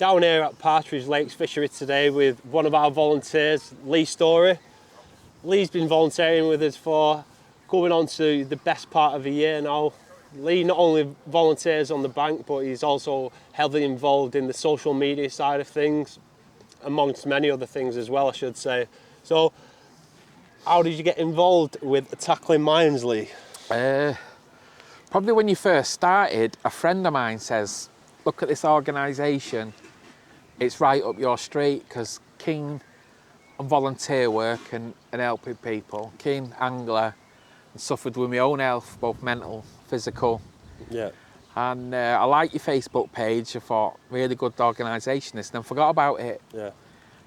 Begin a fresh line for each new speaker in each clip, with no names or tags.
down here at Partridge Lakes Fishery today with one of our volunteers, Lee Storey. Lee's been volunteering with us for going on to the best part of a year now. Lee not only volunteers on the bank, but he's also heavily involved in the social media side of things, amongst many other things as well, I should say. So, how did you get involved with Tackling Minds, Lee?
Probably when you first started, a friend of mine says, look at this organisation, it's right up your street, because keen on volunteer work and helping people, keen angler, and suffered with my own health, both mental, physical.
Yeah.
And I liked your Facebook page. I thought, really good organisation this, and then forgot about it.
Yeah.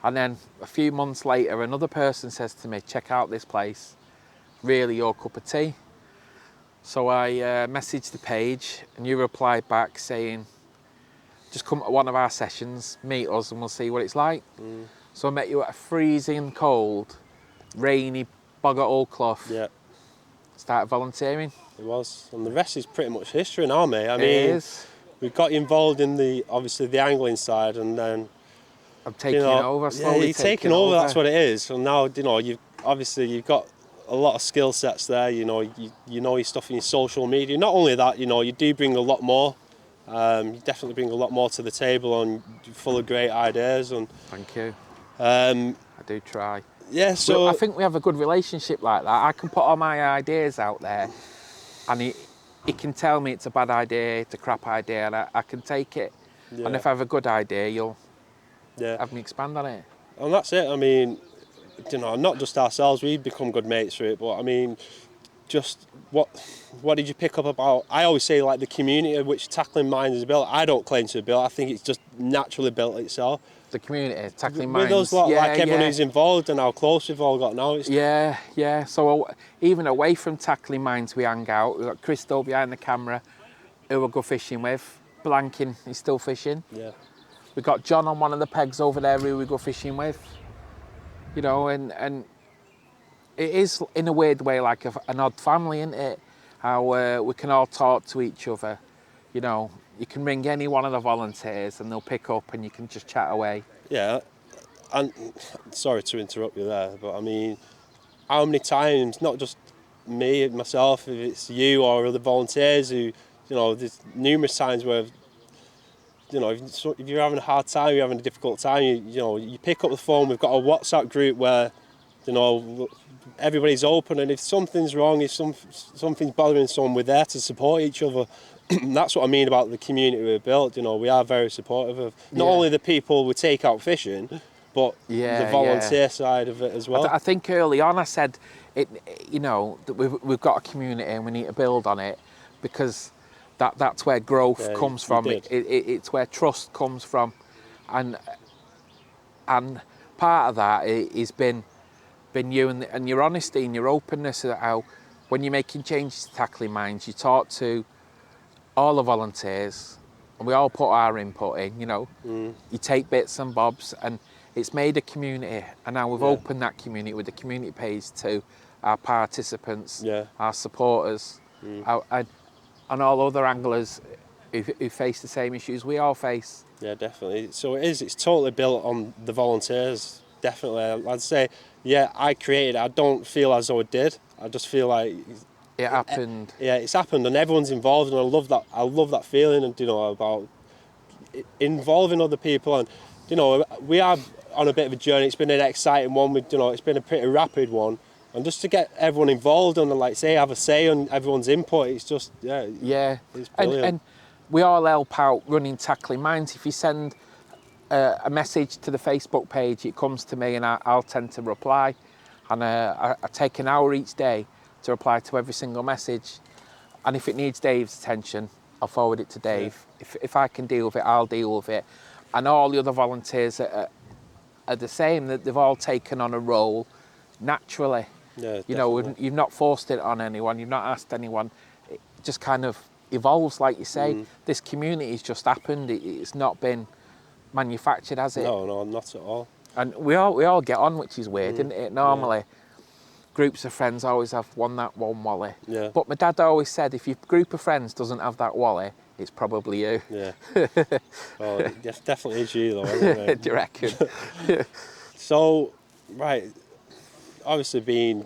And then a few months later, another person says to me, check out this place, really your cup of tea. So I messaged the page, and you replied back saying, just come to one of our sessions, meet us, and we'll see what it's like. So I met you at a freezing cold, rainy bog at Oldclough.
Yeah.
Started volunteering.
It was, and the rest is pretty much history now, mate. I mean, we got you involved in obviously the angling side, and then
I'm taking over slowly.
Yeah, you're taking over. That's what it is. And now, you've got a lot of skill sets there. You know your stuff in your social media. Not only that, you do bring a lot more. You definitely bring a lot more to the table, and you're full of great ideas. And
thank you.
I
do try.
Yeah, so
I think we have a good relationship like that. I can put all my ideas out there, and he can tell me it's a bad idea, it's a crap idea, and I can take it. Yeah. And if I have a good idea, you'll have me expand on it.
And that's it. I mean, not just ourselves, we've become good mates through it, but I mean, just what did you pick up about? I always say, like, the community which Tackling Minds is built. I don't claim to have built. I think it's just naturally built itself.
The community, Tackling Minds.
With us lot, like everyone who's involved, and how close we've all got now.
Yeah. So even away from Tackling Minds, we hang out. We've got Crystal behind the camera, who we'll go fishing with. Blanking, he's still fishing.
Yeah.
We've got John on one of the pegs over there who we go fishing with. And it is, in a weird way, like an odd family, isn't it? How we can all talk to each other. You can ring any one of the volunteers and they'll pick up, and you can just chat away.
Yeah, and sorry to interrupt you there, but I mean, how many times, not just me, myself, if it's you or other volunteers who, there's numerous times where, if you're having a hard time, you're having a difficult time, you pick up the phone. We've got a WhatsApp group where, everybody's open, and if something's wrong, if something's bothering someone, we're there to support each other. That's what I mean about the community we've built. We are very supportive of not only the people we take out fishing, but the volunteer side of it as well.
I think early on I said, that we've got a community and we need to build on it, because that's where growth comes from. It's where trust comes from, and part of that has been you and your honesty and your openness. How when you're making changes to Tackling Minds, you talk to all the volunteers, and we all put our input in. You take bits and bobs, and it's made a community. And now we've opened that community with the community page to our participants, our supporters, and all other anglers who face the same issues we all face.
Yeah, definitely. So it's totally built on the volunteers. Definitely, I'd say, I created it. I don't feel as though I did. I just feel like
it happened.
It's happened, and everyone's involved, and I love that feeling, and about involving other people, and we are on a bit of a journey. It's been an exciting one. It's been a pretty rapid one, and just to get everyone involved and have a say on everyone's input, it's just it's brilliant.
And we all help out running Tackling Minds. If you send a message to the Facebook page, it comes to me, and I'll tend to reply, and I take an hour each day to reply to every single message, and if it needs Dave's attention, I'll forward it to Dave. If I can deal with it, I'll deal with it. And all the other volunteers are the same. That they've all taken on a role naturally.
Yeah,
you've not forced it on anyone, you've not asked anyone. It just kind of evolves, like you say. This community's just happened. It's not been manufactured, has it?
No, not at all.
And we all get on, which is weird, isn't it? Normally, groups of friends always have one wally.
Yeah.
But my dad always said, if your group of friends doesn't have that wally, it's probably you.
Yeah. Well, it definitely is you though, isn't it?
Do you reckon?
So, right, obviously being,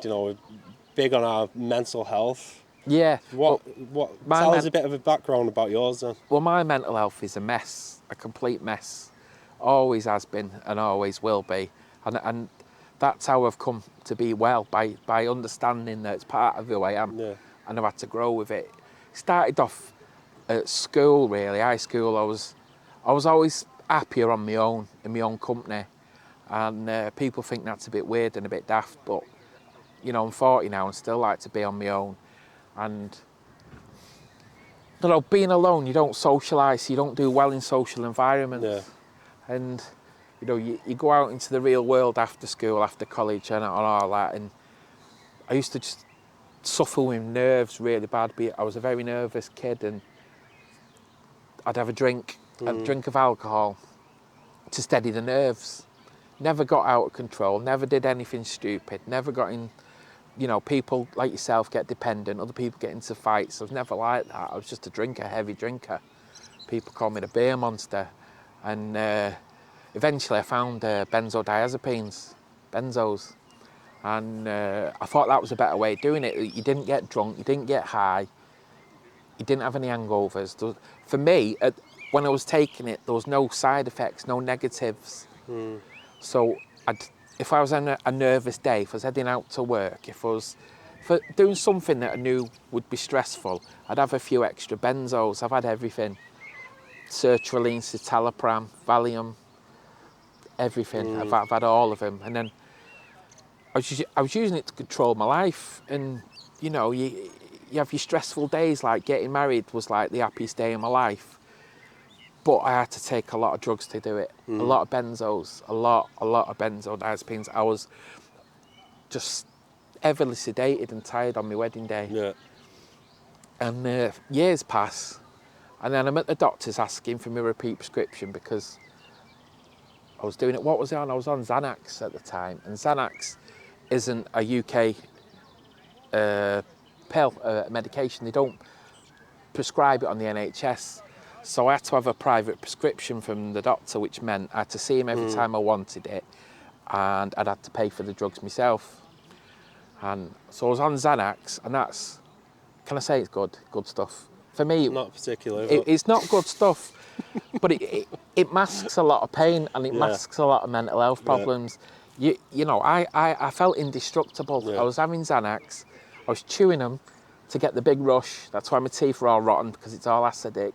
big on our mental health.
Yeah.
What
my
tell us a bit of a background about yours then.
Well, my mental health is a mess, a complete mess. Always has been and always will be. And that's how I've come to be well, by understanding that it's part of who I am.
Yeah.
And I've had to grow with it. Started off at school, really, high school. I was always happier on my own, in my own company. And people think that's a bit weird and a bit daft, but, I'm 40 now and still like to be on my own. And being alone, you don't socialise, you don't do well in social environments.
Yeah.
And, you go out into the real world after school, after college and all that. And I used to just suffer with nerves really bad. I was a very nervous kid, and I'd have a drink of alcohol to steady the nerves. Never got out of control, never did anything stupid, never got in, people like yourself get dependent, other people get into fights. I was never like that. I was just a drinker, heavy drinker. People call me the beer monster. And eventually I found benzodiazepines, benzos. And I thought that was a better way of doing it. You didn't get drunk, you didn't get high, you didn't have any hangovers. For me, when I was taking it, there was no side effects, no negatives. So if I was on a nervous day, if I was heading out to work, if I was doing something that I knew would be stressful, I'd have a few extra benzos. I've had everything. Sertraline, citalopram, Valium, everything. I've had all of them. And then I was using it to control my life. And, you have your stressful days, like getting married was like the happiest day of my life. But I had to take a lot of drugs to do it. A lot of benzos, a lot of benzodiazepines. I was just heavily sedated and tired on my wedding day.
Yeah.
And years pass, and then I'm at the doctor's asking for my repeat prescription because I was doing it. What was I on? I was on Xanax at the time, and Xanax isn't a UK medication. They don't prescribe it on the NHS. So I had to have a private prescription from the doctor, which meant I had to see him every time I wanted it, and I'd had to pay for the drugs myself. And so I was on Xanax, and that's, can I say it's good stuff? For me,
Not particularly.
it's not good stuff, but it masks a lot of pain, and it masks a lot of mental health problems. Yeah. I felt indestructible.
Yeah.
I was having Xanax, I was chewing them to get the big rush. That's why my teeth were all rotten, because it's all acidic.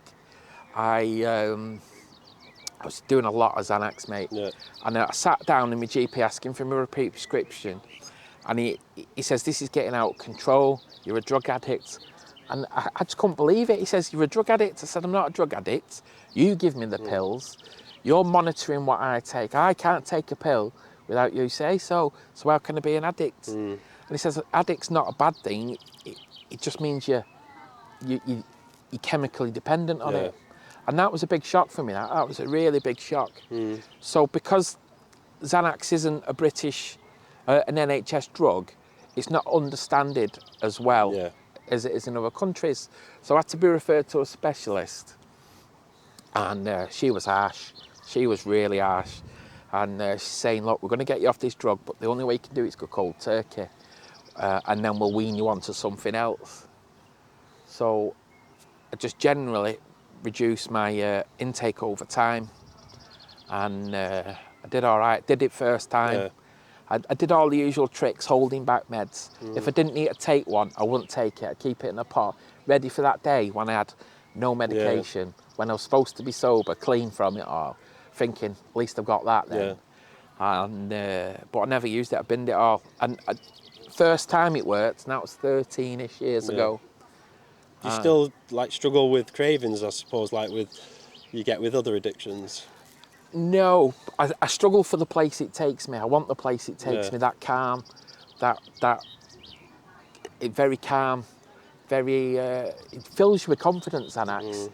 I was doing a lot of Xanax, mate. Yeah. And I sat down in my GP asking for my repeat prescription, and he says, "This is getting out of control. You're a drug addict." And I just couldn't believe it. He says, "You're a drug addict." I said, "I'm not a drug addict. You give me the pills. You're monitoring what I take. I can't take a pill without you say so. So how can I be an addict?" And he says, "Addict's not a bad thing. It just means you're chemically dependent on it." And that was a big shock for me. That was a really big shock. So because Xanax isn't a British, an NHS drug, it's not understood as well as it is in other countries. So I had to be referred to a specialist. And she was harsh. She was really harsh. And she's saying, "Look, we're going to get you off this drug, but the only way you can do it is go cold turkey. And then we'll wean you onto something else." So I just generally reduced my intake over time, and I did all right. Did it first time. I did all the usual tricks, holding back meds. If I didn't need to take one, I wouldn't take it. I'd keep it in a pot, ready for that day when I had no medication, when I was supposed to be sober, clean from it all, thinking, at least I've got that then. And but I never used it. I binned it all. And first time it worked, and that was 13-ish years ago.
Do you still struggle with cravings, I suppose, like you get with other addictions?
No, I struggle for the place it takes me. I want the place it takes me. That calm, very calm, very. It fills you with confidence. Xanax.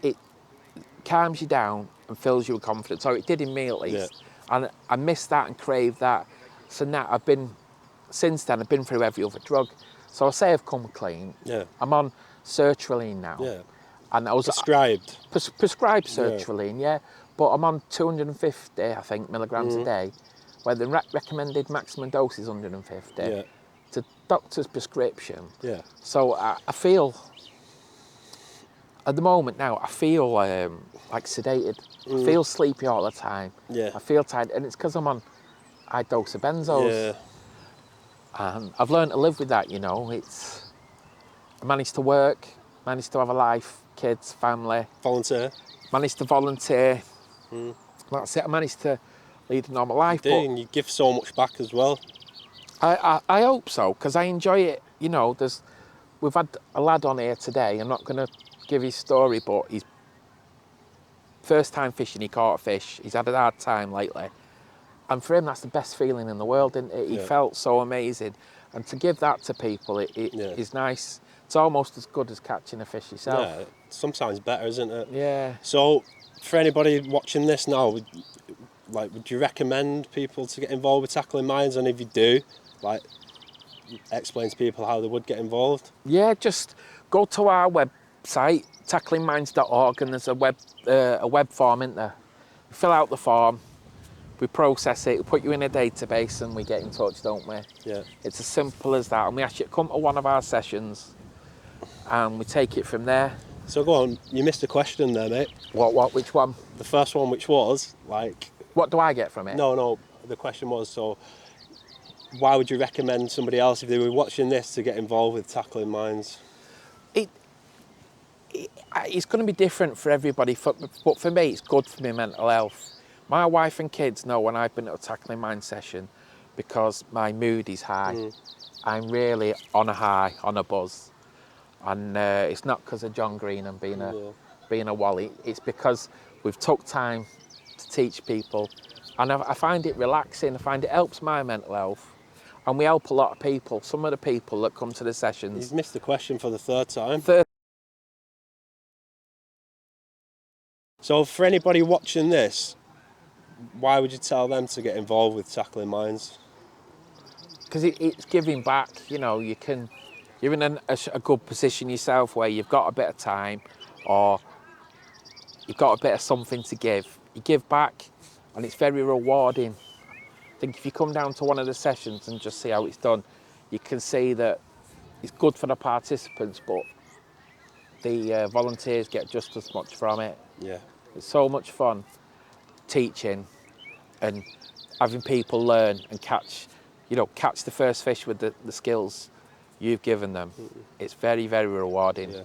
It calms you down and fills you with confidence. So it did in me at least, and I missed that and craved that. So now since then I've been through every other drug. So I say I've come clean. I'm on sertraline now. And I was
Prescribed.
prescribed sertraline, yeah. But I'm on 250, I think, milligrams a day, where the recommended maximum dose is 150.
Yeah.
It's a doctor's prescription.
Yeah.
So I feel, at the moment now, I feel like sedated. I feel sleepy all the time.
Yeah.
I feel tired, and it's because I'm on high dose of benzos.
Yeah.
And I've learned to live with that, you know. I managed to work, managed to have a life, kids, family.
Volunteer.
Managed to volunteer. That's it. I managed to lead a normal life.
You do, and you give so much back as well.
I hope so, because I enjoy it. You know, we've had a lad on here today. I'm not going to give his story, but he's first time fishing. He caught a fish. He's had a hard time lately, and for him, that's the best feeling in the world. Isn't it? He felt so amazing, and to give that to people, it is nice. It's almost as good as catching a fish yourself.
Yeah, sometimes better, isn't it?
Yeah.
So, for anybody watching this now, would you recommend people to get involved with tackling mines? And if you do, explain to people how they would get involved.
Yeah, just go to our website, tacklingminds.org, and there's a web form in there. You fill out the form, we process it, we put you in a database, and we get in touch, don't we?
Yeah.
It's as simple as that. And we ask you to come to one of our sessions, and we take it from there.
So go on, you missed a question there, mate.
Which one?
The first one, which was,
what do I get from it?
No, the question was, so why would you recommend somebody else, if they were watching this, to get involved with tackling mines?
It's going to be different for everybody, but for me, it's good for my mental health. My wife and kids know when I've been at a tackling mine session, because my mood is high. I'm really on a high, on a buzz. And it's not because of John Green and being a wally. It's because we've took time to teach people, and I find it relaxing. I find it helps my mental health, and we help a lot of people. Some of the people that come to the sessions.
You've missed the question for the third time. So for anybody watching this, why would you tell them to get involved with tackling mines?
Because it's giving back. You know, you're in a good position yourself where you've got a bit of time, or you've got a bit of something to give. You give back, and it's very rewarding. I think if you come down to one of the sessions and just see how it's done, you can see that it's good for the participants, but the volunteers get just as much from it.
Yeah.
It's so much fun teaching and having people learn and catch the first fish with the skills you've given them. It's very, very rewarding.
Yeah.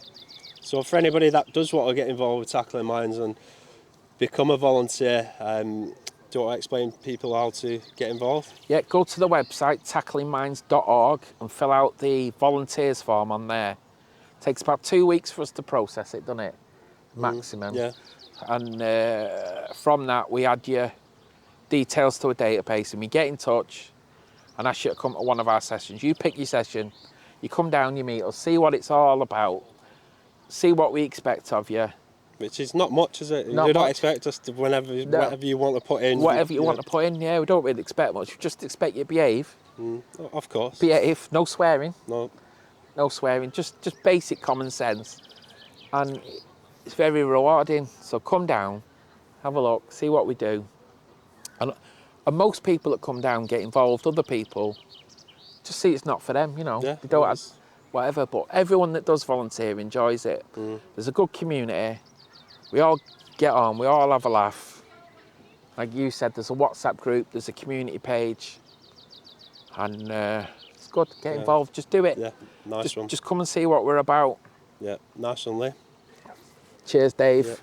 So for anybody that does want to get involved with tackling mines and become a volunteer, do you want to explain to people how to get involved?
Yeah, go to the website, tacklingminds.org, and fill out the volunteers form on there. It takes about 2 weeks for us to process it, doesn't it? Maximum.
Yeah.
And from that, we add your details to a database, and we get in touch and ask you to come to one of our sessions. You pick your session, you come down, you meet us, see what it's all about, see what we expect of you.
Which is not much, is it?
Not
you don't
much.
expect us to, whatever you want to put in.
Whatever you want to put in, yeah, we don't really expect much. We just expect you to behave.
Of course.
Behave, no swearing.
No
swearing, just basic common sense. And it's very rewarding. So come down, have a look, see what we do. And most people that come down get involved, other people just see it's not for them, you know.
Yeah,
they don't have whatever, but everyone that does volunteer enjoys it. There's a good community. We all get on, we all have a laugh. Like you said, there's a WhatsApp group, there's a community page, and it's good. Get involved, just do it.
Yeah, nice one.
Just come and see what we're about.
Yeah, nice one, Lee.
Cheers, Dave.
Yeah.